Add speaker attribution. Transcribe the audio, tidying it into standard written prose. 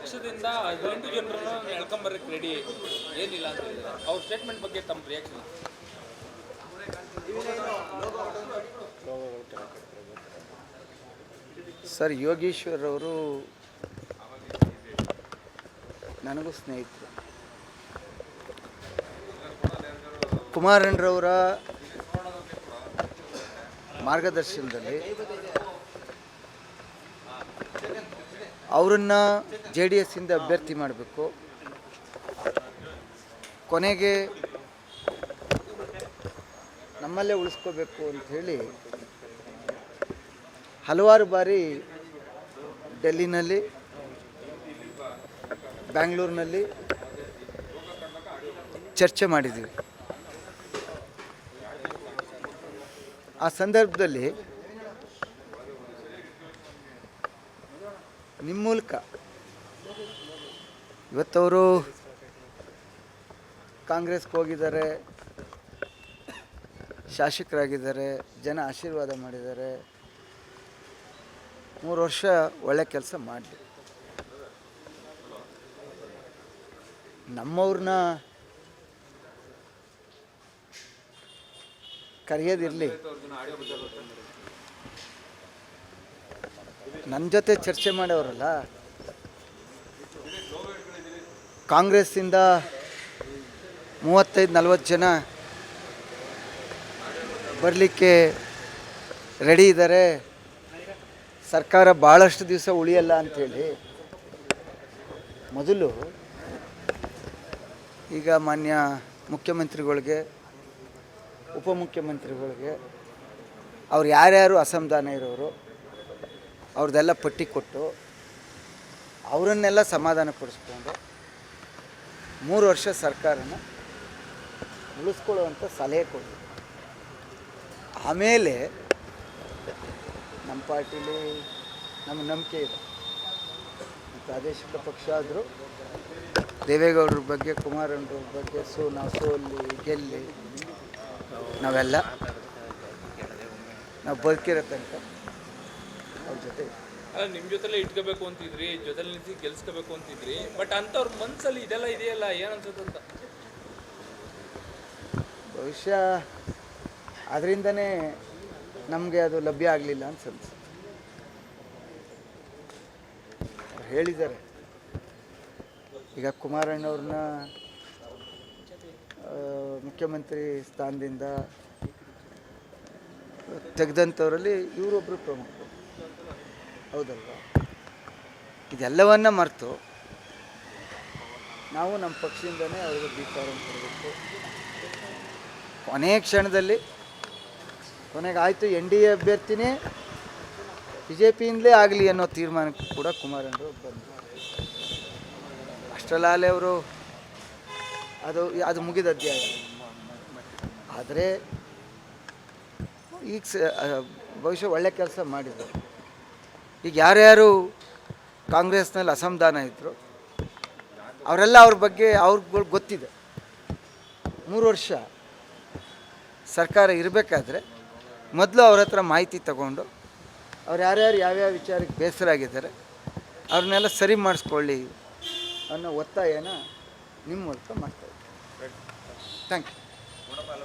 Speaker 1: ಪಕ್ಷದಿಂದ 18 ಜನರನ್ನು ಎಳ್ಕೊಂಬರಕ್ಕೆ ರೆಡಿ ಏನಿಲ್ಲ ಅಂತ ಹೇಳಿದ್ದಾರೆ. ಅವ್ರ ಸ್ಟೇಟ್ಮೆಂಟ್ ಬಗ್ಗೆ ತಮ್ಮ ರಿಯಾಕ್ಷನ್?
Speaker 2: ಸರ್, ಯೋಗೇಶ್ವರ್ ಅವರು ನನಗೂ ಸ್ನೇಹಿತರು. ಕುಮಾರಣ್ಣರವರ ಮಾರ್ಗದರ್ಶನದಲ್ಲಿ ಅವರನ್ನು JDS ಇಂದ ಅಭ್ಯರ್ಥಿ ಮಾಡಬೇಕು. ಕೊನೆಗೆ ನಮ್ಮಲ್ಲೇ ಉಳಿಸ್ಕೋಬೇಕು ಅಂಥೇಳಿ ಹಲವಾರು ಬಾರಿ ಡೆಲ್ಲಿನಲ್ಲಿ, ಬ್ಯಾಂಗ್ಳೂರಿನಲ್ಲಿ ಚರ್ಚೆ ಮಾಡಿದ್ದೀವಿ. ಆ ಸಂದರ್ಭದಲ್ಲಿ ನಿಮ್ಮ ಮೂಲಕ ಇವತ್ತವರು ಕಾಂಗ್ರೆಸ್ಗೆ ಹೋಗಿದ್ದಾರೆ, ಶಾಸಕರಾಗಿದ್ದಾರೆ, ಜನ ಆಶೀರ್ವಾದ ಮಾಡಿದ್ದಾರೆ. 3 ವರ್ಷ ಒಳ್ಳೆ ಕೆಲಸ ಮಾಡಲಿ. ನಮ್ಮವ್ರನ್ನ ಕರೆಯೋದಿರಲಿ, ನನ್ನ ಜೊತೆ ಚರ್ಚೆ ಮಾಡೋರಲ್ಲ. ಕಾಂಗ್ರೆಸ್ಸಿಂದ 35-40 ಜನ ಬರಲಿಕ್ಕೆ ರೆಡಿ ಇದ್ದಾರೆ. ಸರ್ಕಾರ ಭಾಳಷ್ಟು ದಿವಸ ಉಳಿಯಲ್ಲ ಅಂಥೇಳಿ ಮೊದಲು ಈಗ ಮಾನ್ಯ ಮುಖ್ಯಮಂತ್ರಿಗಳಿಗೆ, ಉಪಮುಖ್ಯಮಂತ್ರಿಗಳಿಗೆ ಅವ್ರು ಯಾರ್ಯಾರು ಅಸಮಾಧಾನ ಇರೋರು ಅವ್ರದ್ದೆಲ್ಲ ಪಟ್ಟಿ ಕೊಟ್ಟು ಅವರನ್ನೆಲ್ಲ ಸಮಾಧಾನ ಪಡಿಸ್ಕೊಂಡು 3 ವರ್ಷ ಸರ್ಕಾರನ ಉಳಿಸ್ಕೊಳ್ಳುವಂಥ ಸಲಹೆ ಕೊಡಿ. ಆಮೇಲೆ ನಮ್ಮ ಪಾರ್ಟಿಲಿ ನಮ್ಮ ನಂಬಿಕೆ ಇದೆ. ಪ್ರಾದೇಶಿಕ ಪಕ್ಷ ಆದರೂ ದೇವೇಗೌಡರ ಬಗ್ಗೆ, ಕುಮಾರಣ್ಣವ್ರ ಬಗ್ಗೆ ನಾವು ಸೋಲ್ಲಿ ಗೆಲ್ಲಿ ನಾವೆಲ್ಲ ನಾವು ಬದುಕಿರೋ ತನಕ ಅವ್ರ ಜೊತೆ
Speaker 1: ನಿಮ್ಮ ಜೊತೆಲೆ ಇಟ್ಕೋಬೇಕು ಅಂತಿದ್ರಿ, ಜೊತೆಲಿ ನಿಂತು ಗೆಲ್ಸ್ಕೋಬೇಕು ಅಂತಿದ್ರಿ. ಬಟ್ ಅಂಥವ್ರ ಮನಸ್ಸಲ್ಲಿ ಇದೆಲ್ಲ ಇದೆಯಲ್ಲ, ಏನನ್ಸುತ್ತೆ ಅಂತ.
Speaker 2: ಬಹುಶಃ ಅದರಿಂದನೇ ನಮಗೆ ಅದು ಲಭ್ಯ ಆಗಲಿಲ್ಲ ಅನ್ಸುತ್ತೆ. ಅವ್ರು ಹೇಳಿದ್ದಾರೆ, ಈಗ ಕುಮಾರಣ್ಣವ್ರನ್ನ ಮುಖ್ಯಮಂತ್ರಿ ಸ್ಥಾನದಿಂದ ತೆಗೆದಂಥವರಲ್ಲಿ ಇವರೊಬ್ಬರು ಪ್ರಮುಖರು, ಹೌದಲ್ವ? ಇದೆಲ್ಲವನ್ನ ಮರೆತು ನಾವು ನಮ್ಮ ಪಕ್ಷದಿಂದನೇ ಅವ್ರಿಗೆ ಧಿಕ್ಕಾರ ಕೊಡಬೇಕು. ಕೊನೆಯ ಕ್ಷಣದಲ್ಲಿ ಕೊನೆಗೆ ಆಯಿತು, NDA ಅಭ್ಯರ್ಥಿನೇ BJPಯಿಂದಲೇ ಆಗಲಿ ಅನ್ನೋ ತೀರ್ಮಾನಕ್ಕೂ ಕೂಡ ಕುಮಾರಣ್ಣರು ಬಂದರು. ಅಷ್ಟರಲ್ಲಾಲೆ ಅವರು ಅದು ಮುಗಿದ ಅಧ್ಯಾಯ. ಆದರೆ ಈಗ ಬಹುಶಃ ಒಳ್ಳೆ ಕೆಲಸ ಮಾಡಿದರು. ಈಗ ಯಾರ್ಯಾರು ಕಾಂಗ್ರೆಸ್ನಲ್ಲಿ ಅಸಮಾಧಾನ ಇದ್ದರು ಅವರೆಲ್ಲ ಅವ್ರ ಬಗ್ಗೆ ಅವ್ರಿಗೆ ಗೊತ್ತಿದೆ. 3 ವರ್ಷ ಸರ್ಕಾರ ಇರಬೇಕಾದ್ರೆ ಮೊದಲು ಅವ್ರ ಹತ್ರ ಮಾಹಿತಿ ತಗೊಂಡು ಅವ್ರು ಯಾರ್ಯಾರು ಯಾವ್ಯಾವ ವಿಚಾರಕ್ಕೆ ಬೇಸರ ಆಗಿದ್ದಾರೆ ಅವ್ರನ್ನೆಲ್ಲ ಸರಿ ಮಾಡಿಸ್ಕೊಳ್ಳಿ ಅನ್ನೋ ಒತ್ತಾಯನ ನಿಮ್ಮ ಮೂಲಕ ಮಾಡ್ತಾಯಿದ್ದಾರೆ. Thank you.